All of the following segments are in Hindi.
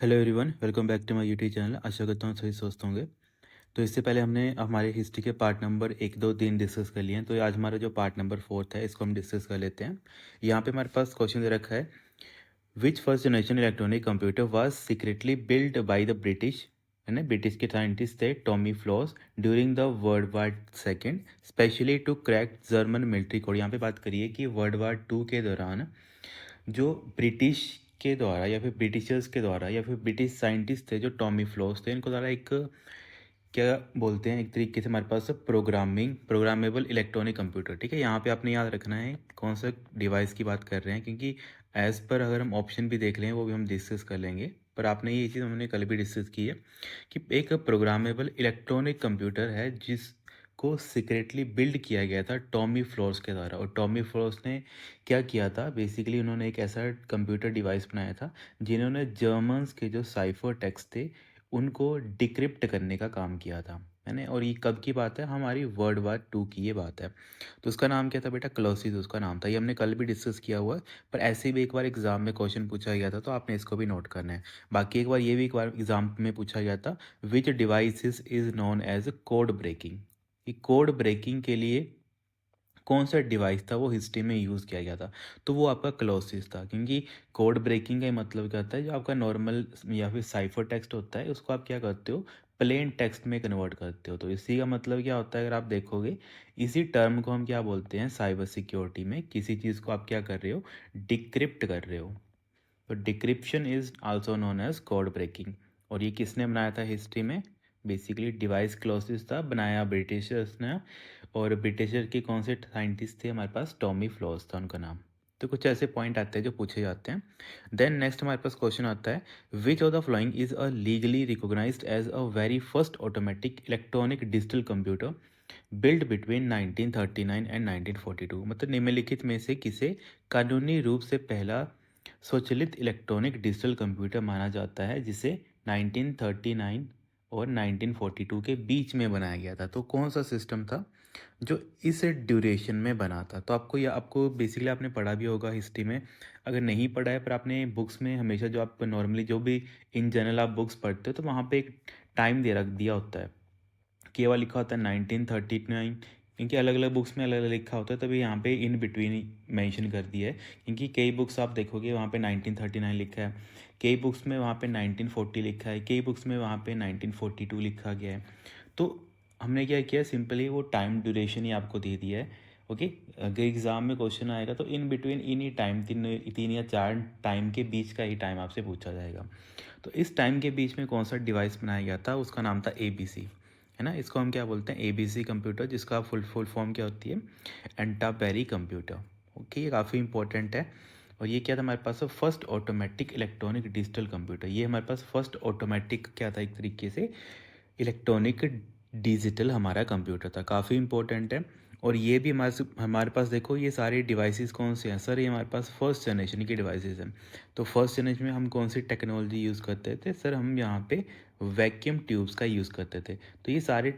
Hello everyone, welcome back to my YouTube channel. आशा करता हूँ सभी स्वस्थ होंगे। तो इससे पहले हमने हमारे हिस्ट्री के पार्ट नंबर 1, 2, 3 डिस्कस कर लिए हैं। तो आज हमारा जो पार्ट नंबर 4 है इसको हम डिस्कस कर लेते हैं। यहाँ पे हमारे पास क्वेश्चन दे रखा है, which first generation electronic computer was secretly build by the British, है ना, ब्रिटिश के साइंटिस्ट थे Tommy Flowers during the world war 2 specially to crack German military code. यहाँ पे बात करिए कि वर्ल्ड वार 2 के दौरान जो ब्रिटिश के द्वारा या फिर ब्रिटिशर्स के द्वारा या फिर ब्रिटिश साइंटिस्ट थे जो टॉमी फ्लॉस थे, इनको द्वारा एक क्या बोलते हैं, एक तरीके से हमारे पास प्रोग्रामेबल इलेक्ट्रॉनिक कंप्यूटर। ठीक है, यहाँ पे आपने याद रखना है कौन सा डिवाइस की बात कर रहे हैं, क्योंकि एज पर अगर हम ऑप्शन भी देख लें वो भी हम डिस्कस कर लेंगे। पर आपने ये चीज़ हमने कल भी डिस्कस की है कि एक प्रोग्रामेबल इलेक्ट्रॉनिक कंप्यूटर है जिसको सीक्रेटली बिल्ड किया गया था टॉमी फ्लोर्स के द्वारा। और टॉमी फ्लोर्स ने क्या किया था, बेसिकली उन्होंने एक ऐसा कंप्यूटर डिवाइस बनाया था जिन्होंने जर्मन्स के जो साइफर टेक्स्ट थे उनको डिक्रिप्ट करने का काम किया था, है ना। और ये कब की बात है, हमारी वर्ल्ड वार 2 की ये बात है। तो उसका नाम क्या था बेटा, क्लोसिस उसका नाम था। ये हमने कल भी डिस्कस किया हुआ है, पर ऐसे भी एक बार एग्जाम में क्वेश्चन पूछा गया था तो आपने इसको भी नोट करना है। बाकी एक बार ये भी एक बार एग्जाम में पूछा गया था, which device is known as code breaking. ये कोड ब्रेकिंग के लिए कौन सा डिवाइस था वो हिस्ट्री में यूज़ किया गया था, तो वो आपका क्लोसिस था। क्योंकि कोड ब्रेकिंग का मतलब क्या होता है, जो आपका नॉर्मल या फिर साइफर टेक्स्ट होता है उसको आप क्या करते हो, प्लेन टेक्स्ट में कन्वर्ट करते हो। तो इसी का मतलब क्या होता है, अगर आप देखोगे इसी टर्म को हम क्या बोलते हैं साइबर सिक्योरिटी में, किसी चीज़ को आप क्या कर रहे हो, डिक्रिप्ट कर रहे हो। तो decryption is also known as code breaking. और ये किसने बनाया था हिस्ट्री में, बेसिकली डिवाइस क्लोसिस था, बनाया ब्रिटिशर्स ने। और ब्रिटिशर के कौन से साइंटिस्ट थे हमारे पास, टॉमी फ्लॉस था उनका नाम। तो कुछ ऐसे पॉइंट आते हैं जो पूछे जाते हैं। देन नेक्स्ट हमारे पास क्वेश्चन आता है, which of the following is a legally recognized as a very first automatic electronic digital computer build between 1939 and 1942। मतलब निम्नलिखित में से किसे कानूनी रूप से पहला स्वचालित इलेक्ट्रॉनिक डिजिटल कंप्यूटर माना जाता है जिसे 1939 और 1942 के बीच में बनाया गया था। तो कौन सा सिस्टम था जो इस ड्यूरेशन में बना था। तो आपको बेसिकली आपने पढ़ा भी होगा हिस्ट्री में, अगर नहीं पढ़ा है पर आपने बुक्स में हमेशा जो आप नॉर्मली जो भी इन जनरल आप बुक्स पढ़ते हो तो वहाँ पे एक टाइम दे रख दिया होता है, केवल लिखा होता है 1939। क्योंकि अलग अलग बुक्स में अलग अलग लिखा होता है, तभी यहाँ पे इन बिटवीन मेंशन कर दिया है। क्योंकि कई बुक्स आप देखोगे वहाँ पे 1939 लिखा है, कई बुक्स में वहाँ पे 1940 लिखा है, कई बुक्स में वहाँ पे 1942 लिखा गया है। तो हमने क्या किया, सिंपली वो टाइम ड्यूरेशन ही आपको दे दिया है। ओके, अगर एग्ज़ाम में क्वेश्चन आएगा तो in between in he time, तीन तीन या चार टाइम के बीच का ही टाइम आपसे पूछा जाएगा। तो इस टाइम के बीच में कौन सा डिवाइस बनाया गया था, उसका नाम था ABC, है ना। इसको हम क्या बोलते हैं, ABC कंप्यूटर, जिसका फुल फॉर्म क्या होती है, एंटापेरी कंप्यूटर। ओके, ये काफ़ी इंपॉर्टेंट है। और ये क्या था हमारे पास, first automatic electronic digital computer. ये हमारे पास फर्स्ट ऑटोमेटिक क्या था, एक तरीके से इलेक्ट्रॉनिक डिजिटल हमारा कंप्यूटर था, काफ़ी इंपॉर्टेंट है। और ये भी हमारे पास देखो, ये सारे डिवाइसेस कौन से हैं सर, ये हमारे पास फर्स्ट जनरेशन की डिवाइसेस हैं। तो फर्स्ट जनरेशन में हम कौन सी टेक्नोलॉजी यूज़ करते थे सर, हम यहाँ पे वैक्यूम ट्यूब्स का यूज़ करते थे। तो ये सारे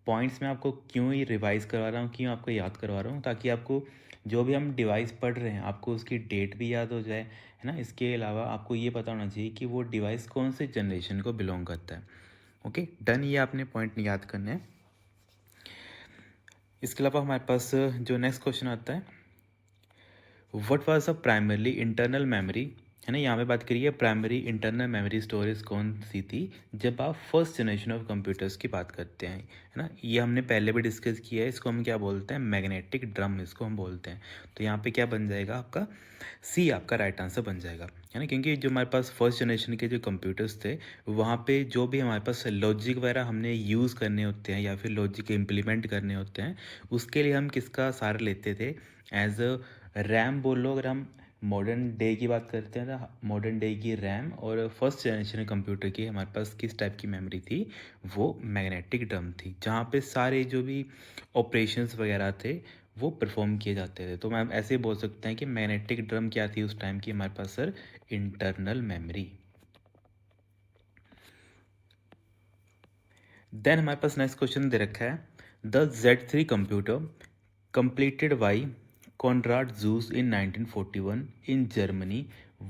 पॉइंट्स मैं आपको क्यों ही रिवाइज करवा रहा हूँ, क्यों आपको याद करवा रहा हूँ, ताकि आपको जो भी हम डिवाइस पढ़ रहे हैं आपको उसकी डेट भी याद हो जाए, है ना। इसके अलावा आपको ये पता होना चाहिए कि वो डिवाइस कौन से जनरेशन को बिलोंग करता है। ओके डन, ये आपने पॉइंट याद करने हैं। इसके अलावा हमारे पास जो नेक्स्ट क्वेश्चन आता है, what was a primarily internal memory, है ना। यहाँ पे बात करिए प्राइमरी इंटरनल मेमोरी स्टोरेज कौन सी थी जब आप फर्स्ट जनरेशन ऑफ कंप्यूटर्स की बात करते हैं, है ना। ये हमने पहले भी डिस्कस किया है, इसको हम क्या बोलते हैं, मैग्नेटिक ड्रम इसको हम बोलते हैं। तो यहाँ पे क्या बन जाएगा आपका, सी आपका राइट आंसर बन जाएगा, है ना। क्योंकि जो हमारे पास फर्स्ट जनरेशन के जो कंप्यूटर्स थे वहाँ पे जो भी हमारे पास लॉजिक वगैरह हमने यूज़ करने होते हैं या फिर लॉजिक इम्प्लीमेंट करने होते हैं, उसके लिए हम किसका सहारा लेते थे, एज अ रैम बोल लो। अगर हम मॉडर्न डे की बात करते हैं तो मॉडर्न डे की रैम, और फर्स्ट जनरेशन कंप्यूटर की हमारे पास किस टाइप की मेमोरी थी, वो मैग्नेटिक ड्रम थी, जहाँ पे सारे जो भी ऑपरेशंस वगैरह थे वो परफॉर्म किए जाते थे। तो मैम ऐसे बोल सकते हैं कि मैग्नेटिक ड्रम क्या थी उस टाइम की हमारे पास सर, इंटरनल मेमोरी। देन हमारे पास नेक्स्ट क्वेश्चन दे रखा है, the Z3 computer completed by Konrad Zuse in 1941 in Germany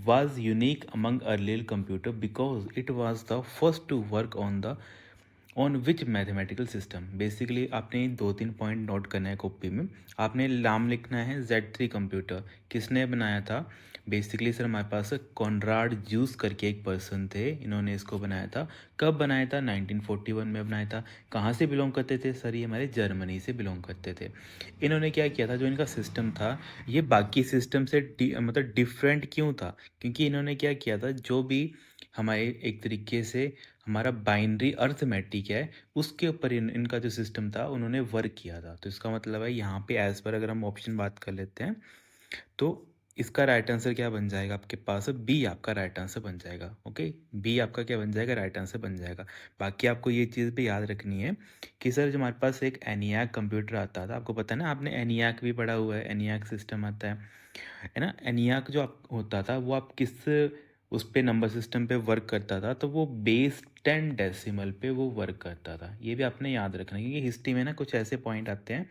was unique among earlier computer because it was the first to work on which mathematical system. Basically आपने 2-3 पॉइंट नोट करना है कॉपी में। आपने नाम लिखना है Z3 कंप्यूटर। किसने बनाया था? बेसिकली सर हमारे पास कॉनराड जूस करके एक पर्सन थे, इन्होंने इसको बनाया था। कब बनाया था? 1941 में बनाया था। कहाँ से बिलोंग करते थे सर? ये हमारे जर्मनी से बिलोंग करते थे। इन्होंने क्या किया था, जो इनका सिस्टम था ये बाकी सिस्टम से मतलब डिफरेंट क्यों था? क्योंकि इन्होंने क्या किया था, जो भी हमारे एक तरीके से हमारा बाइनरी अर्थमेटिक है उसके ऊपर इनका जो सिस्टम था उन्होंने वर्क किया था। तो इसका मतलब है यहाँ पे एज पर अगर हम ऑप्शन बात कर लेते हैं तो इसका राइट आंसर क्या बन जाएगा आपके पास? बी आपका राइट आंसर बन जाएगा। ओके, बी आपका क्या बन जाएगा? राइट आंसर बन जाएगा। बाकी आपको ये चीज़ भी याद रखनी है कि सर जो हमारे पास एक एनियाक कंप्यूटर आता था, आपको पता है ना, आपने एनियाक भी पढ़ा हुआ है, एनियाक सिस्टम आता है ना। एनियाक जो आप होता था वो आप किस उस पे नंबर सिस्टम पे वर्क करता था, तो वो बेस 10 डेसिमल पे वो वर्क करता था। ये भी आपने याद रखना है क्योंकि हिस्ट्री में ना कुछ ऐसे पॉइंट आते हैं,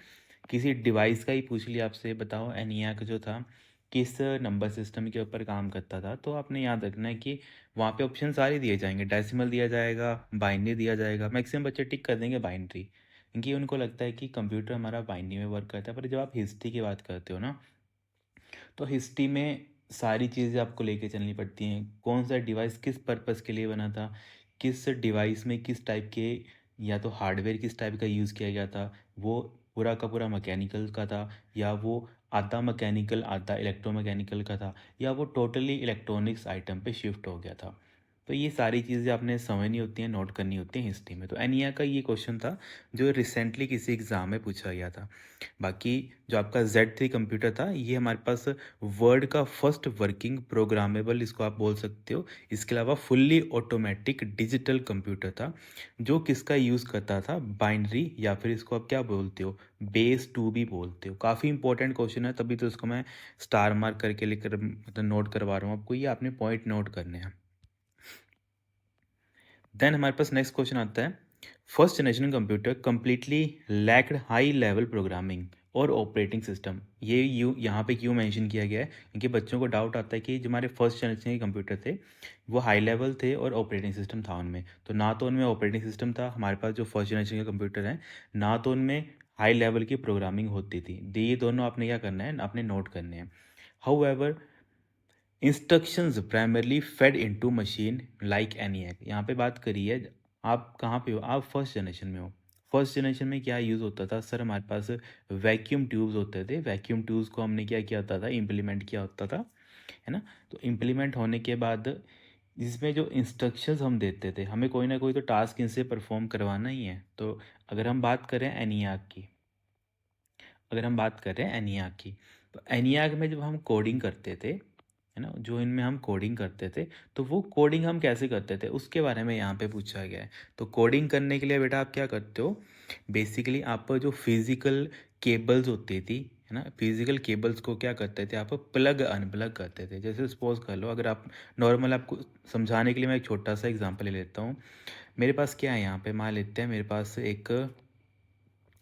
किसी डिवाइस का ही पूछ लिया आपसे, बताओ एनियाक जो था किस नंबर सिस्टम के ऊपर काम करता था, तो आपने याद रखना है कि वहाँ पे ऑप्शन सारे दिए जाएंगे, डेसिमल दिया जाएगा, बाइनरी दिया जाएगा। मैक्सिमम बच्चे टिक कर देंगे बाइनरी, क्योंकि उनको लगता है कि कंप्यूटर हमारा बाइनरी में वर्क करता है। पर जब आप हिस्ट्री की बात करते हो ना, तो हिस्ट्री में सारी चीज़ें आपको लेके चलनी पड़ती हैं। कौन सा डिवाइस किस पर्पस के लिए बना था, किस डिवाइस में किस टाइप के या तो हार्डवेयर किस टाइप का यूज़ किया गया था, वो पूरा का पूरा मैकेनिकल का था या वो आधा मैकेनिकल आधा इलेक्ट्रोमैकेनिकल का था या वो टोटली इलेक्ट्रॉनिक्स आइटम पे शिफ्ट हो गया था। तो ये सारी चीज़ें आपने समझनी होती हैं, नोट करनी होती हैं हिस्ट्री में। तो एनिया का ये क्वेश्चन था जो रिसेंटली किसी एग्ज़ाम में पूछा गया था। बाकी जो आपका Z3 कंप्यूटर था ये हमारे पास वर्ल्ड का फर्स्ट वर्किंग प्रोग्रामेबल, इसको आप बोल सकते हो, इसके अलावा फुल्ली ऑटोमेटिक डिजिटल कंप्यूटर था जो किसका यूज़ करता था? बाइनरी, या फिर इसको आप क्या बोलते हो? बेस 2 भी बोलते हो। काफ़ी इंपॉर्टेंट क्वेश्चन है, तभी तो इसको मैं स्टार मार्क करके लिख मतलब नोट करवा रहा हूँ आपको, ये आपने पॉइंट नोट करने हैं। देन हमारे पास नेक्स्ट क्वेश्चन आता है, first generation computer completely lacked high level programming और ऑपरेटिंग सिस्टम। ये यहाँ पे क्यों मेंशन किया गया है? क्योंकि बच्चों को डाउट आता है कि जो हमारे फर्स्ट जनरेशन के कंप्यूटर थे वो हाई लेवल थे और ऑपरेटिंग सिस्टम था उनमें। तो ना तो उनमें ऑपरेटिंग सिस्टम था हमारे पास जो फर्स्ट जनरेशन के कंप्यूटर हैं, ना तो उनमें हाई लेवल की प्रोग्रामिंग होती थी। ये दोनों आपने क्या करना है, आपने नोट करने हैं। However instructions primarily fade into machine like ENIAC. यहाँ पे बात करी है, आप कहाँ पे हो? आप फर्स्ट जनरेशन में हो। फर्स्ट जनरेशन में क्या यूज़ होता था सर? हमारे पास वैक्यूम ट्यूब्स होते थे। वैक्यूम ट्यूब्स को हमने क्या किया होता था? इम्प्लीमेंट किया होता था, है ना। तो इम्प्लीमेंट होने के बाद इसमें जो इंस्ट्रक्शंस हम देते थे, हमें कोई ना कोई तो टास्क इनसे परफॉर्म करवाना ही है। तो अगर हम बात करें एनियाक की, अगर हम बात करें एनियाक की, तो एनियाक में जब हम कोडिंग करते थे, है ना, जो इनमें हम कोडिंग करते थे, तो वो कोडिंग हम कैसे करते थे उसके बारे में यहाँ पे पूछा गया है। तो कोडिंग करने के लिए बेटा आप क्या करते हो? बेसिकली आप जो फिजिकल केबल्स होती थी, है ना, फिजिकल केबल्स को क्या करते थे आप? प्लग अनप्लग करते थे। जैसे सपोज कर लो, अगर आप नॉर्मल, आपको समझाने के लिए मैं एक छोटा सा एग्जांपल ले लेता हूँ। मेरे पास क्या है, यहाँ पे मान लेते हैं मेरे पास एक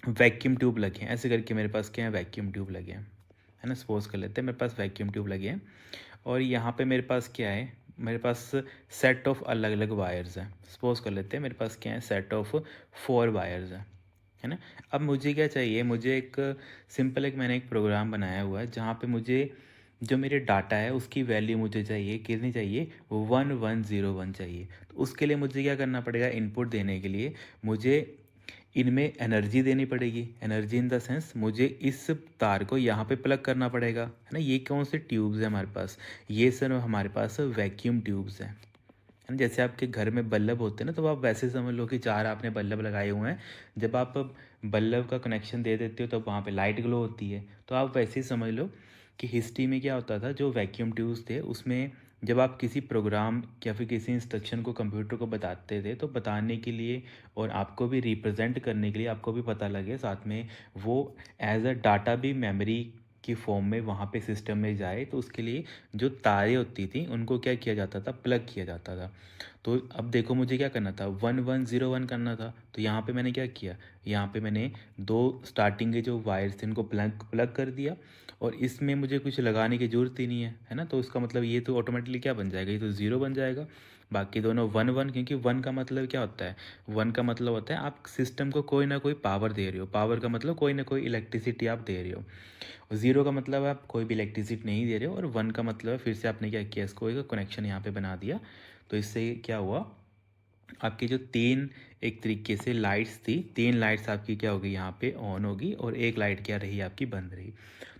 वैक्यूम ट्यूब लगे हैं, ऐसे करके मेरे पास क्या है, वैक्यूम ट्यूब लगे हैं, है ना। सपोज कर लेते हैं मेरे पास वैक्यूम ट्यूब लगे हैं और यहाँ पे मेरे पास क्या है, मेरे पास सेट ऑफ अलग अलग वायर्स हैं। सपोज कर लेते हैं मेरे पास क्या है, सेट ऑफ 4 वायर्स हैं, है ना। अब मुझे क्या चाहिए, मुझे एक सिंपल एक मैंने एक प्रोग्राम बनाया हुआ है जहाँ पे मुझे जो मेरे डाटा है उसकी वैल्यू मुझे चाहिए, कितनी चाहिए? 1101 चाहिए। तो उसके लिए मुझे क्या करना पड़ेगा? इनपुट देने के लिए मुझे इनमें एनर्जी देनी पड़ेगी। एनर्जी इन द सेंस मुझे इस तार को यहाँ पे प्लग करना पड़ेगा, है ना। ये कौन से ट्यूब्स हैं हमारे पास? ये सर हमारे पास वैक्यूम ट्यूब्स हैं, है ना। जैसे आपके घर में बल्ब होते हैं ना, तो आप वैसे समझ लो कि 4 आपने बल्ब लगाए हुए हैं। जब आप बल्ब का कनेक्शन दे देते हो तो वहाँ पे लाइट ग्लो होती है। तो आप वैसे ही समझ लो कि हिस्ट्री में क्या होता था, जो वैक्यूम ट्यूब्स थे उसमें जब आप किसी प्रोग्राम या फिर किसी इंस्ट्रक्शन को कंप्यूटर को बताते थे, तो बताने के लिए और आपको भी रिप्रेजेंट करने के लिए, आपको भी पता लगे साथ में, वो एज अ डाटा भी मेमोरी की फॉर्म में वहाँ पे सिस्टम में जाए, तो उसके लिए जो तारें होती थी उनको क्या किया जाता था? प्लग किया जाता था। तो अब देखो मुझे क्या करना था, 1101 करना था। तो यहाँ पे मैंने क्या किया, यहाँ पे मैंने दो स्टार्टिंग के जो वायर्स थे उनको प्लग प्लग कर दिया, और इसमें मुझे कुछ लगाने की ज़रूरत ही नहीं है ना। तो इसका मतलब ये तो ऑटोमेटिकली क्या बन जाएगा, ये तो ज़ीरो बन जाएगा। बाकी दोनों वन वन, क्योंकि वन का मतलब क्या होता है, वन का मतलब होता है आप सिस्टम को कोई ना कोई पावर दे रहे हो। पावर का मतलब कोई ना कोई इलेक्ट्रिसिटी आप दे रहे हो। और ज़ीरो का मतलब आप कोई भी इलेक्ट्रिसिटी नहीं दे रहे हो। और वन का मतलब है फिर से आपने क्या किया, इसको एक कनेक्शन यहाँ पे बना दिया। तो इससे क्या हुआ, आपकी जो तीन एक तरीके से लाइट्स थी, तीन लाइट्स आपकी क्या होगी यहाँ पे ऑन होगी, और एक लाइट क्या रही आपकी बंद रही।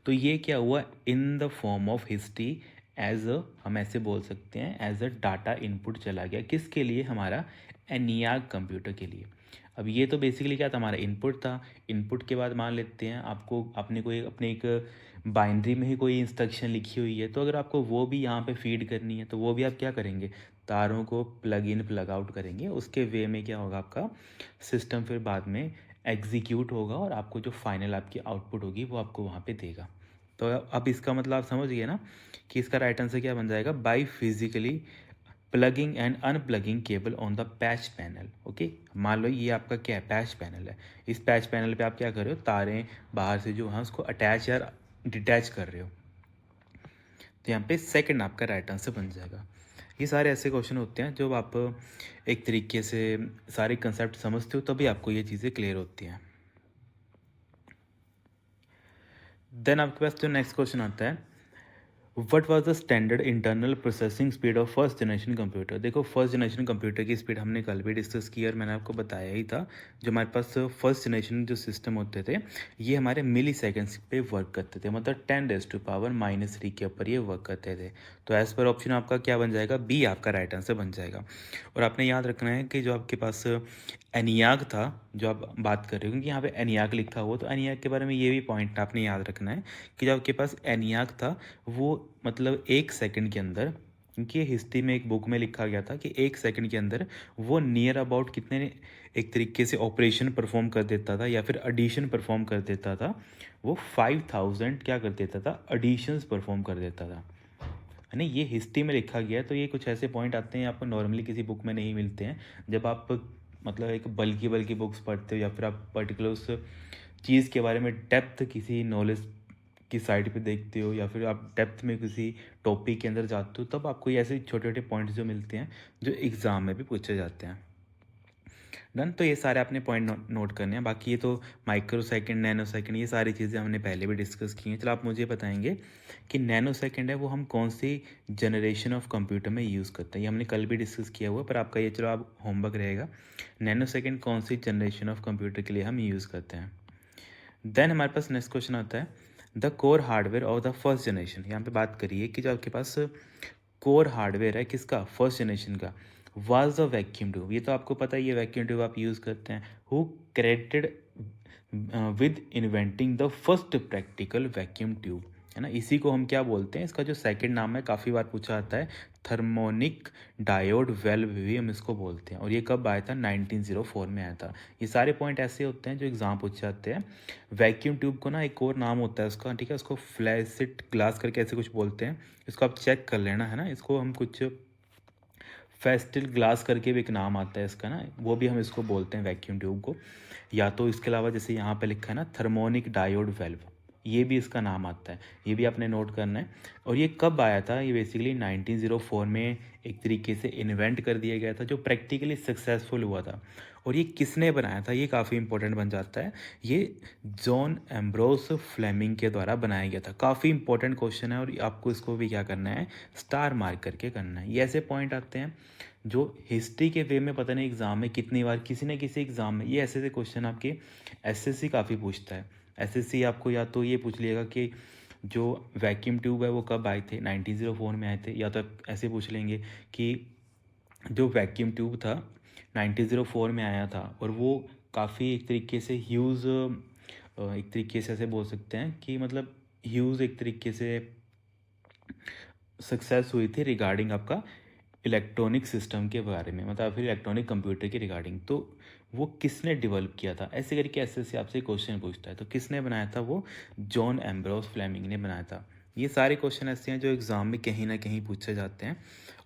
तो ये क्या हुआ, in the form of history, as a, हम ऐसे बोल सकते हैं, एज अ डाटा इनपुट चला गया किसके लिए, हमारा एनियाग कंप्यूटर के लिए। अब ये तो बेसिकली क्या था, हमारा इनपुट था। इनपुट के बाद मान लेते हैं आपको आपने कोई अपने एक बाइनरी में ही कोई इंस्ट्रक्शन लिखी हुई है, तो अगर आपको वो भी यहाँ पे फीड करनी है तो वो भी आप क्या करेंगे, तारों को प्लग इन प्लग आउट करेंगे। उसके वे में क्या होगा, आपका सिस्टम फिर बाद में एग्जीक्यूट होगा, और आपको जो फाइनल आपकी आउटपुट होगी वो आपको वहाँ पे देगा। तो अब इसका मतलब आप समझ गए ना कि इसका राइट आंसर क्या बन जाएगा, by physically plugging and अनप्लगिंग cable on the patch panel. Okay, मान लो ये आपका क्या है, पैच पैनल है। इस पैच पैनल पे आप क्या कर रहे हो, तारें बाहर से जो हैं उसको अटैच या डिटैच कर रहे हो। तो यहाँ पे सेकंड आपका राइट आंसर बन जाएगा। ये सारे ऐसे क्वेश्चन होते हैं जब आप एक तरीके से सारे कंसेप्ट समझते हो तभी आपको ये चीज़ें क्लियर होती हैं। देन आपके पास जो नेक्स्ट क्वेश्चन आता है, what was the standard internal processing speed of first generation computer. देखो फर्स्ट जनरेशन कंप्यूटर की स्पीड हमने कल भी डिस्कस की और मैंने आपको बताया ही था। जो हमारे पास फर्स्ट जनरेशन जो सिस्टम होते थे ये हमारे मिली सेकेंड्स पे वर्क करते थे, मतलब 10⁻³ के ऊपर ये वर्क करते थे। तो एज पर ऑप्शन आपका क्या बन जाएगा, बी आपका राइट आंसर बन जाएगा। और आपने याद रखना है कि जो आपके पास एनियाग था, जो आप बात कर रहे हो, क्योंकि यहाँ पे एनियाग लिखा हुआ, तो एनियाग के बारे में ये भी पॉइंट आपने याद रखना है कि जो आपके पास एनियाग था वो मतलब 1 सेकंड के अंदर, क्योंकि हिस्ट्री में एक बुक में लिखा गया था कि 1 सेकंड के अंदर वो नियर अबाउट कितने एक तरीके से ऑपरेशन परफॉर्म कर देता था या फिर एडिशन परफॉर्म कर देता था, वो 5000 क्या कर देता था, एडिशंस परफॉर्म कर देता था, है ना। ये हिस्ट्री में लिखा गया है। तो ये कुछ ऐसे पॉइंट आते हैं आपको नॉर्मली किसी बुक में नहीं मिलते हैं। जब आप मतलब एक बल्कि बुक्स पढ़ते हो या फिर आप पर्टिकुलर उस चीज़ के बारे में डेप्थ किसी नॉलेज की साइड पे देखते हो या फिर आप डेप्थ में किसी टॉपिक के अंदर जाते हो, तब आपको ये ऐसे छोटे छोटे पॉइंट्स जो मिलते हैं जो एग्ज़ाम में भी पूछे जाते हैं। डन। तो ये सारे आपने पॉइंट नोट करने हैं। बाकी ये तो माइक्रो सेकंड, नैनो सेकंड, ये सारी चीज़ें हमने पहले भी डिस्कस की हैं। चलो आप मुझे बताएंगे कि नैनो सेकंड है वो हम कौन सी जनरेशन ऑफ कंप्यूटर में यूज़ करते हैं। ये हमने कल भी डिस्कस किया हुआ, पर आपका ये चलो आप होमवर्क रहेगा, नैनो सेकंड कौन सी जनरेशन ऑफ कंप्यूटर के लिए हम यूज़ करते हैं। देन हमारे पास नेक्स्ट क्वेश्चन आता है, the core hardware of the first generation. यहाँ पे बात करिए कि जो आपके पास कोर हार्डवेयर है किसका, फर्स्ट जनरेशन का, वाज द वैक्यूम ट्यूब। ये तो आपको पता ही है, वैक्यूम ट्यूब आप यूज़ करते हैं। Who credited with inventing the first practical vacuum tube, है ना। इसी को हम क्या बोलते हैं, इसका जो सेकंड नाम है काफ़ी बार पूछा आता है, थर्मोनिक डायोड वेल्व भी हम इसको बोलते हैं। और ये कब आया था, 1904 में आया था। ये सारे पॉइंट ऐसे होते हैं जो एग्जाम पूछ जाते हैं। वैक्यूम ट्यूब को ना एक और नाम होता है उसका, ठीक है, उसको फ्लैसिट ग्लास करके ऐसे कुछ बोलते हैं। इसको आप चेक कर लेना, है ना। इसको हम कुछ फेस्टिल ग्लास करके भी एक नाम आता है इसका ना, वो भी हम इसको बोलते हैं वैक्यूम ट्यूब को। या तो इसके अलावा जैसे यहाँ पे लिखा है ना थर्मोनिक डायोड वेल्व, ये भी इसका नाम आता है, ये भी आपने नोट करना है। और ये कब आया था, ये बेसिकली 1904 में एक तरीके से इन्वेंट कर दिया गया था, जो प्रैक्टिकली सक्सेसफुल हुआ था। और ये किसने बनाया था, ये काफ़ी इंपॉर्टेंट बन जाता है। ये जॉन एम्ब्रोस फ्लेमिंग के द्वारा बनाया गया था। काफ़ी इंपॉर्टेंट क्वेश्चन है और आपको इसको भी क्या करना है, स्टार मार्क करके करना है। ये ऐसे पॉइंट आते हैं जो हिस्ट्री के वे में पता नहीं एग्ज़ाम में कितनी बार किसी न किसी एग्ज़ाम में ये ऐसे ऐसे क्वेश्चन आपके एसएससी काफ़ी पूछता है। एसएससी आपको या तो ये पूछ लिएगा कि जो वैक्यूम ट्यूब है वो कब आए थे, 1904 में आए थे, या तो ऐसे पूछ लेंगे कि जो वैक्यूम ट्यूब था 1904 में आया था और वो काफ़ी एक तरीके से ह्यूज, एक तरीके से ऐसे बोल सकते हैं कि मतलब ह्यूज एक तरीके से सक्सेस हुई थी रिगार्डिंग आपका इलेक्ट्रॉनिक सिस्टम के बारे में, मतलब फिर इलेक्ट्रॉनिक कंप्यूटर की रिगार्डिंग। तो वो किसने डेवलप किया था, ऐसे करके ऐसे आपसे क्वेश्चन पूछता है। तो किसने बनाया था, वो जॉन एम्ब्रोस फ्लेमिंग ने बनाया था। ये सारे क्वेश्चन ऐसे हैं जो एग्ज़ाम में कहीं ना कहीं पूछे जाते हैं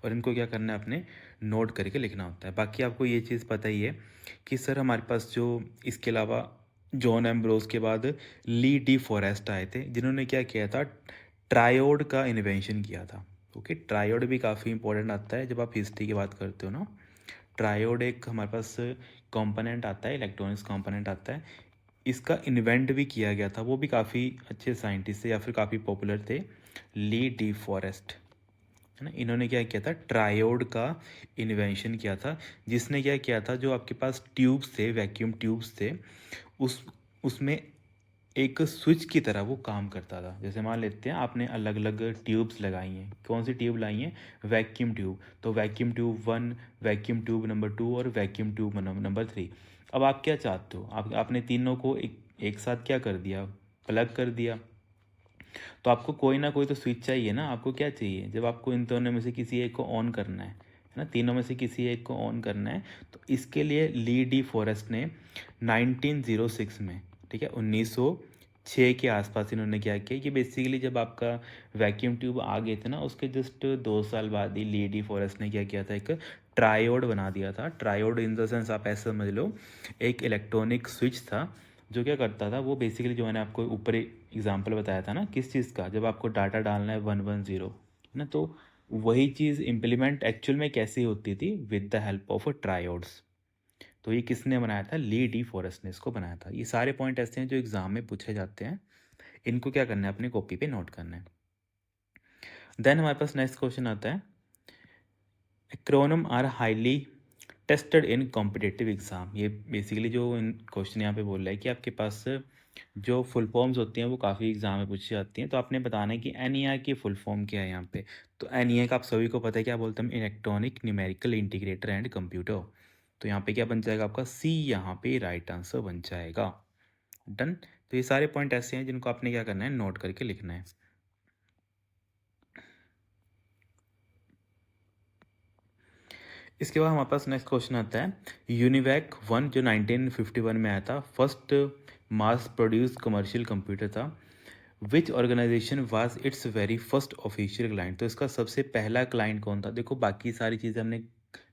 और इनको क्या करना है, अपने नोट करके लिखना होता है। बाकी आपको ये चीज़ पता ही है कि सर हमारे पास जो इसके अलावा जॉन एम्ब्रोस के बाद ली डी फॉरेस्ट आए थे, जिन्होंने क्या किया था, ट्रायोड का इन्वेंशन किया था। ओके, ट्रायोड भी काफ़ी इंपॉर्टेंट आता है जब आप हिस्ट्री की बात करते हो ना। ट्रायोड एक हमारे पास कंपोनेंट आता है, इलेक्ट्रॉनिक्स कंपोनेंट आता है। इसका इन्वेंट भी किया गया था, वो भी काफ़ी अच्छे साइंटिस्ट थे या फिर काफ़ी पॉपुलर थे, ली डी फॉरेस्ट, है ना। इन्होंने क्या किया था, ट्रायोड का इन्वेंशन किया था, जिसने क्या किया था, जो आपके पास ट्यूब्स थे, वैक्यूम ट्यूब्स थे, उसमें एक स्विच की तरह वो काम करता था। जैसे मान लेते हैं आपने अलग अलग ट्यूब्स लगाई हैं, कौन सी ट्यूब लाई हैं, वैक्यूम ट्यूब, तो vacuum tube 1, vacuum tube number 2 और वैक्यूम ट्यूब नंबर 3। अब आप क्या चाहते हो, आपने तीनों को एक साथ क्या कर दिया, प्लग कर दिया। तो आपको कोई ना कोई तो स्विच चाहिए ना। आपको क्या चाहिए, जब आपको इन दोनों में से किसी एक को ऑन करना है ना, तीनों में से किसी एक को ऑन करना है, तो इसके लिए ली डी फॉरेस्ट ने 1906 में, ठीक है, 1906 के आसपास इन्होंने क्या किया कि बेसिकली जब आपका वैक्यूम ट्यूब आ गए थे ना, उसके जस्ट 2 साल बाद ही ली डी फॉरेस्ट ने क्या किया था, एक ट्रायोड बना दिया था। ट्रायोड इन द सेंस आप ऐसे समझ लो, एक इलेक्ट्रॉनिक स्विच था जो क्या करता था, वो बेसिकली जो मैंने आपको ऊपर एग्जांपल बताया था ना, किस चीज़ का, जब आपको डाटा डालना है 110, है ना, तो वही चीज़ इम्प्लीमेंट एक्चुअल में कैसे होती थी, विद द हेल्प ऑफ ट्रायोड्स। तो ये किसने बनाया था, ली डी फॉरेस्ट ने इसको बनाया था। ये सारे पॉइंट ऐसे हैं जो एग्जाम में पूछे जाते हैं, इनको क्या करना है, अपनी कॉपी पे नोट करना है। देन हमारे पास नेक्स्ट क्वेश्चन आता है, acronym are highly tested in competitive exam. ये बेसिकली जो इन क्वेश्चन यहाँ पे बोल रहा है कि आपके पास जो फुल फॉर्म्स होती हैं वो काफ़ी एग्ज़ाम में पूछी जाती हैं, तो आपने बताना है कि एन की फुल फॉर्म क्या है यहाँ पे। तो एन का आप सभी को पता है क्या बोलते हैं, electronic numerical integrator and computer. तो यहाँ पे क्या बन जाएगा आपका सी, यहाँ पे राइट आंसर बन जाएगा। डन। तो ये सारे पॉइंट ऐसे हैं जिनको आपने क्या करना है, नोट करके लिखना है। इसके बाद हमारे पास नेक्स्ट क्वेश्चन आता है, यूनिवैक 1 जो 1951 में आया था, first mass produce commercial computer था। Which organization was its very first official client. तो इसका सबसे पहला क्लाइंट कौन था। देखो बाकी सारी चीज़ें हमने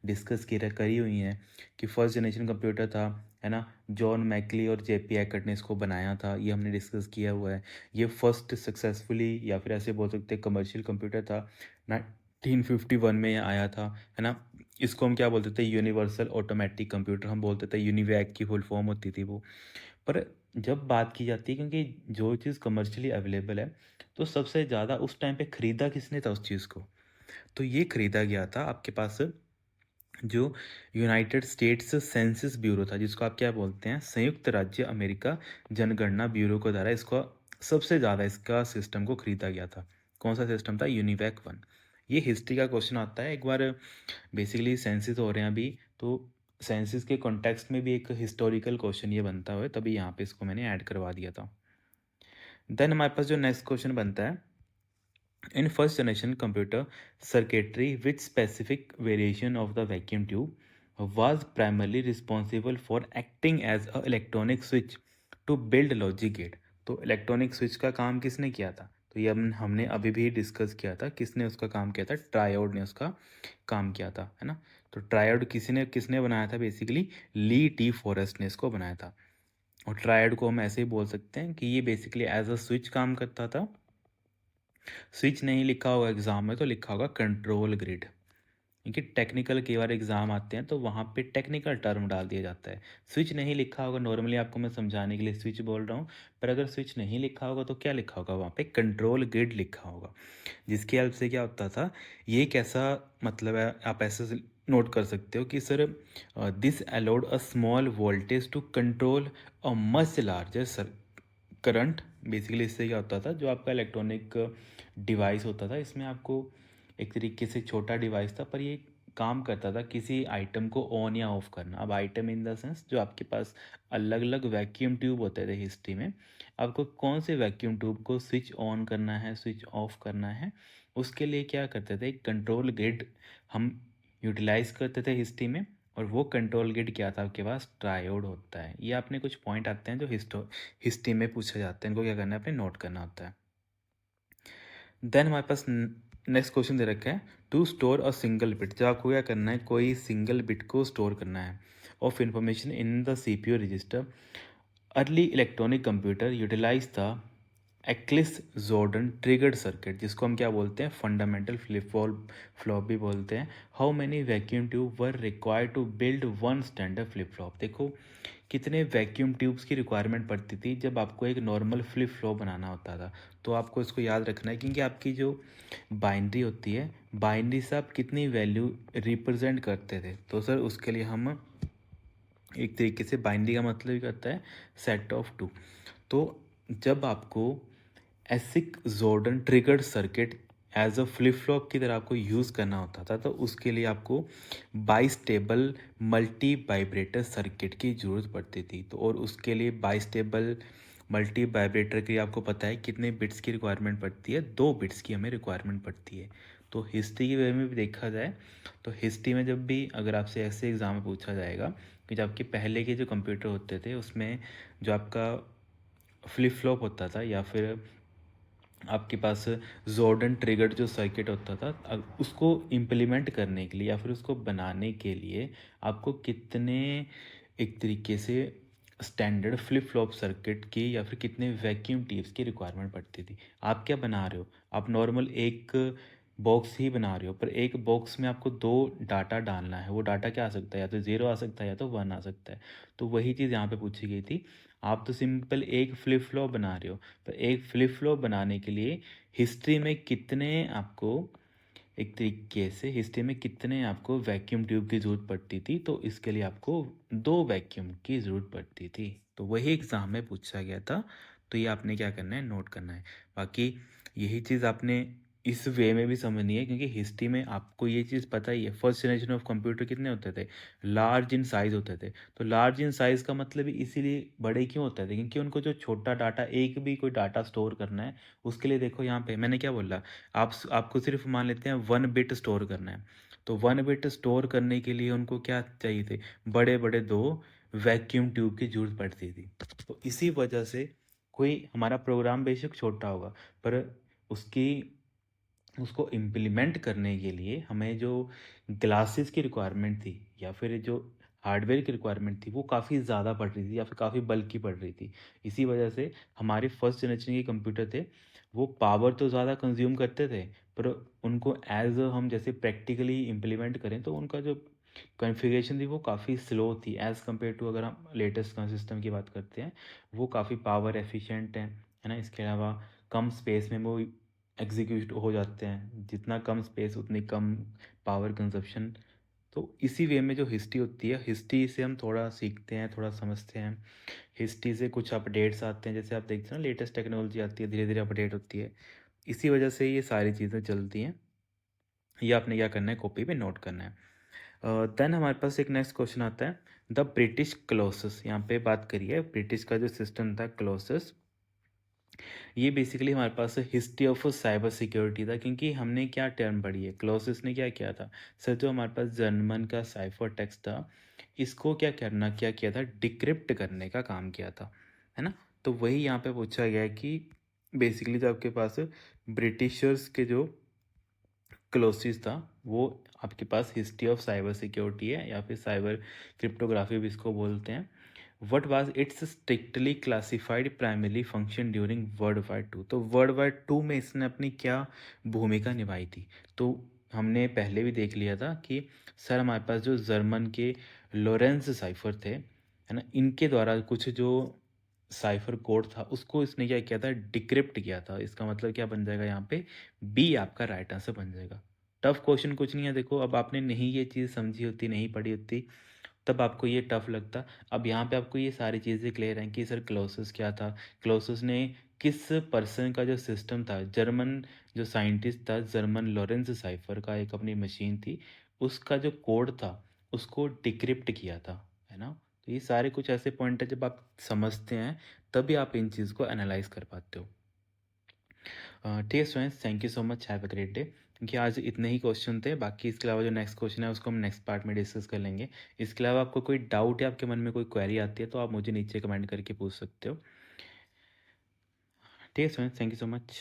डिस्कस करी हुई हैं कि फर्स्ट जनरेशन कंप्यूटर था, है ना, जॉन मैकली और जेपी हैकर्ट ने इसको बनाया था, ये हमने डिस्कस किया हुआ है। ये फर्स्ट सक्सेसफुली या फिर ऐसे बोल सकते हैं कमर्शियल कंप्यूटर था, 1951 में ये आया था, है ना। इसको हम क्या बोलते थे, यूनिवर्सल ऑटोमेटिक कंप्यूटर हम बोलते थे, यूनिवैक की फुल फॉर्म होती थी वो। पर जब बात की जाती है, क्योंकि जो चीज़ कमर्शियली अवेलेबल है, तो सबसे ज़्यादा उस टाइम पे ख़रीदा किसने था उस चीज़ को, तो ये ख़रीदा गया था आपके पास जो यूनाइटेड स्टेट्स सेंसस ब्यूरो था, जिसको आप क्या बोलते हैं, संयुक्त राज्य अमेरिका जनगणना ब्यूरो के द्वारा इसको सबसे ज़्यादा इसका सिस्टम को ख़रीदा गया था। कौन सा सिस्टम था, यूनिवैक 1। ये हिस्ट्री का क्वेश्चन आता है एक बार, बेसिकली सेंसस हो रहे हैं अभी, तो सेंसस के कॉन्टेक्स्ट में भी एक हिस्टोरिकल क्वेश्चन ये बनता है, तभी यहाँ पे इसको मैंने ऐड करवा दिया था। देन हमारे पास जो नेक्स्ट क्वेश्चन बनता है, in first generation computer circuitry which specific variation of the vacuum tube was primarily responsible for acting as a electronic switch to build logic gate। तो इलेक्ट्रॉनिक स्विच का काम किसने किया था, तो ये हमने अभी भी डिस्कस किया था, किसने उसका काम किया था, ट्रायोड ने उसका काम किया था, है ना। तो ट्रायोड किसने बनाया था, बेसिकली ली टी फॉरेस्ट ने इसको बनाया था। और ट्रायोड को हम ऐसे ही बोल सकते हैं कि ये बेसिकली एज अ स्विच काम करता था। स्विच नहीं लिखा होगा एग्जाम में, तो लिखा होगा कंट्रोल ग्रिड, क्योंकि टेक्निकल कई बार एग्जाम आते हैं तो वहाँ पे टेक्निकल टर्म डाल दिया जाता है। स्विच नहीं लिखा होगा, नॉर्मली आपको मैं समझाने के लिए स्विच बोल रहा हूँ, पर अगर स्विच नहीं लिखा होगा तो क्या लिखा होगा, वहाँ पे कंट्रोल ग्रिड लिखा होगा, जिसकी हेल्प से क्या होता था, ये एक ऐसा मतलब है, आप ऐसे नोट कर सकते हो कि sir this allowed a small voltage to control a much larger current. Basically इससे क्या होता था, जो आपका इलेक्ट्रॉनिक डिवाइस होता था, इसमें आपको एक तरीके से छोटा डिवाइस था, पर ये काम करता था किसी आइटम को ऑन या ऑफ करना। अब आइटम इन द सेंस जो आपके पास अलग अलग वैक्यूम ट्यूब होते थे हिस्ट्री में, आपको कौन से वैक्यूम ट्यूब को स्विच ऑन करना है, स्विच ऑफ करना है, उसके लिए क्या करते थे, कंट्रोल ग्रिड हम यूटिलाइज करते थे हिस्ट्री में। और वो कंट्रोल ग्रिड क्या था, आपके पास ट्रायोड होता है। ये आपने कुछ पॉइंट आते हैं जो हिस्ट्री में पूछे जाते हैं, इनको क्या करना है, अपने नोट करना होता है। देन हमारे पास नेक्स्ट क्वेश्चन दे रखा है, to store a single bit. जब आपको क्या करना है, कोई सिंगल बिट को स्टोर करना है of information in the CPU register. Early electronic computer utilize the Eccles Jordan triggered circuit, जिसको हम क्या बोलते हैं, फंडामेंटल फ्लिप फ्लॉप भी बोलते हैं। How many vacuum tube were required to build one standard flip flop. देखो कितने वैक्यूम ट्यूब्स की रिक्वायरमेंट पड़ती थी जब आपको एक नॉर्मल फ्लिप फ्लॉप बनाना होता था। तो आपको इसको याद रखना है, क्योंकि आपकी जो बाइनरी होती है, बाइनरी से आप कितनी वैल्यू रिप्रेजेंट करते थे। तो सर उसके लिए हम एक तरीके से, बाइनरी का मतलब ही करता है सेट ऑफ टू। तो जब आपको एसिक जॉर्डन triggered circuit as a flip flop की तरह आपको यूज़ करना होता था, तो उसके लिए आपको बाइस्टेबल मल्टी वाइब्रेटर सर्किट की ज़रूरत पड़ती थी। तो और उसके लिए बाइस्टेबल मल्टी वाइब्रेटर के लिए आपको पता है कितने बिट्स की रिक्वायरमेंट पड़ती है, 2 बिट्स की हमें रिक्वायरमेंट पड़ती है। तो हिस्ट्री के वे में भी देखा जाए तो हिस्ट्री में जब भी अगर आपसे ऐसे एग्ज़ाम में पूछा जाएगा कि जब आपके पहले के जो कंप्यूटर होते थे उसमें जो आपका फ्लिप फ्लॉप होता था या फिर आपके पास जॉर्डन ट्रिगर्ड जो सर्किट होता था, उसको इम्प्लीमेंट करने के लिए या फिर उसको बनाने के लिए आपको कितने एक तरीके से स्टैंडर्ड फ्लिप फ्लॉप सर्किट की या फिर कितने वैक्यूम ट्यूब्स की रिक्वायरमेंट पड़ती थी। आप क्या बना रहे हो, आप नॉर्मल एक बॉक्स ही बना रहे हो, पर एक बॉक्स में आपको 2 डाटा डालना है। वो डाटा क्या आ सकता है, या तो 0 आ सकता है या तो 1 आ सकता है। तो वही चीज़ यहाँ पे पूछी गई थी। आप तो सिंपल एक फ्लिप फ्लॉप बना रहे हो, पर एक फ्लिप फ्लॉप बनाने के लिए हिस्ट्री में कितने आपको एक तरीके से हिस्ट्री में कितने आपको वैक्यूम ट्यूब की ज़रूरत पड़ती थी। तो इसके लिए आपको 2 वैक्यूम की ज़रूरत पड़ती थी। तो वही एग्ज़ाम में पूछा गया था। तो ये आपने क्या करना है, नोट करना है। बाकी यही चीज़ आपने इस वे में भी समझनी है, क्योंकि हिस्ट्री में आपको ये चीज़ पता ही है, फर्स्ट जनरेशन ऑफ कंप्यूटर कितने होते थे, लार्ज इन साइज़ होते थे। तो लार्ज इन साइज़ का मतलब इसीलिए बड़े क्यों होते थे, क्योंकि उनको जो छोटा डाटा, एक भी कोई डाटा स्टोर करना है, उसके लिए देखो यहाँ पे मैंने क्या बोला, आपको सिर्फ मान लेते हैं 1 बिट स्टोर करना है। तो 1 बिट स्टोर करने के लिए उनको क्या चाहिए थे, बड़े बड़े 2 वैक्यूम ट्यूब की जरूरत पड़ती थी। तो इसी वजह से कोई हमारा प्रोग्राम बेशक छोटा होगा, पर उसकी उसको इम्प्लीमेंट करने के लिए हमें जो ग्लासेस की रिक्वायरमेंट थी या फिर जो हार्डवेयर की रिक्वायरमेंट थी, वो काफ़ी ज़्यादा पड़ रही थी या फिर काफ़ी बल्कि पड़ रही थी। इसी वजह से हमारे फर्स्ट जनरेशन के कंप्यूटर थे, वो पावर तो ज़्यादा कंज्यूम करते थे, पर उनको एज हम जैसे प्रैक्टिकली इम्प्लीमेंट करें तो उनका जो कॉन्फ़िगरेशन थी वो काफ़ी स्लो थी एज़ कम्पेयर टू, अगर हम लेटेस्ट का सिस्टम की बात करते हैं, वो काफ़ी पावर एफिशिएंट है ना। इसके अलावा कम स्पेस में वो एग्जीक्यूट हो जाते हैं, जितना कम स्पेस उतनी कम पावर कंजप्शन। तो इसी वे में जो हिस्ट्री होती है, हिस्ट्री से हम थोड़ा सीखते हैं, थोड़ा समझते हैं। हिस्ट्री से कुछ अपडेट्स आते हैं, जैसे आप देखते हैं ना, लेटेस्ट टेक्नोलॉजी आती है, धीरे धीरे अपडेट होती है। इसी वजह से ये सारी चीज़ें चलती हैं। ये आपने क्या करना है, कॉपी पे नोट करना है। देन हमारे पास एक नेक्स्ट क्वेश्चन आता है, द ब्रिटिश क्लोसेस। यहाँ पे बात करिए ब्रिटिश का जो सिस्टम था क्लोसेस, ये बेसिकली हमारे पास हिस्ट्री ऑफ साइबर सिक्योरिटी था। क्योंकि हमने क्या टर्म पढ़ी है, क्लोसेस ने क्या किया था सर, जो हमारे पास जर्मन का साइफर टेक्स्ट था, इसको क्या किया था, डिक्रिप्ट करने का काम किया था, है ना। तो वही यहाँ पे पूछा गया है कि बेसिकली जो आपके पास ब्रिटिशर्स के जो क्लोसिस था, वो आपके पास हिस्ट्री ऑफ साइबर सिक्योरिटी है या फिर साइबर क्रिप्टोग्राफी भी इसको बोलते हैं। What was it's strictly classified primary function during world war 2। तो वर्ल्ड वार 2 में इसने अपनी क्या भूमिका निभाई थी। तो हमने पहले भी देख लिया था कि सर हमारे पास जो जर्मन के लॉरेंस साइफर थे, है ना, इनके द्वारा कुछ जो साइफर कोड था उसको इसने क्या किया था, डिक्रिप्ट किया था। इसका मतलब क्या बन जाएगा यहाँ पे, बी आपका राइट आंसर बन जाएगा। टफ क्वेश्चन कुछ नहीं है। देखो अब आपने नहीं ये चीज़ समझी होती, नहीं पढ़ी होती, तब आपको ये टफ लगता। अब यहाँ पे आपको ये सारी चीज़ें क्लियर हैं कि सर क्लोसिस क्या था, क्लोसिस ने किस पर्सन का जो सिस्टम था, जर्मन जो साइंटिस्ट था, जर्मन लॉरेंस साइफर का एक अपनी मशीन थी, उसका जो कोड था उसको डिक्रिप्ट किया था, है ना। तो ये सारे कुछ ऐसे पॉइंट है, जब आप समझते हैं तभी आप इन चीज़ को एनालाइज कर पाते हो। ठीक है students, thank you so much, have a great day. क्योंकि आज इतने ही क्वेश्चन थे, बाकी इसके अलावा जो नेक्स्ट क्वेश्चन है उसको हम नेक्स्ट पार्ट में डिस्कस कर लेंगे। इसके अलावा आपको कोई डाउट या आपके मन में कोई क्वेरी आती है तो आप मुझे नीचे कमेंट करके पूछ सकते हो। ठीक है students, thank you so much.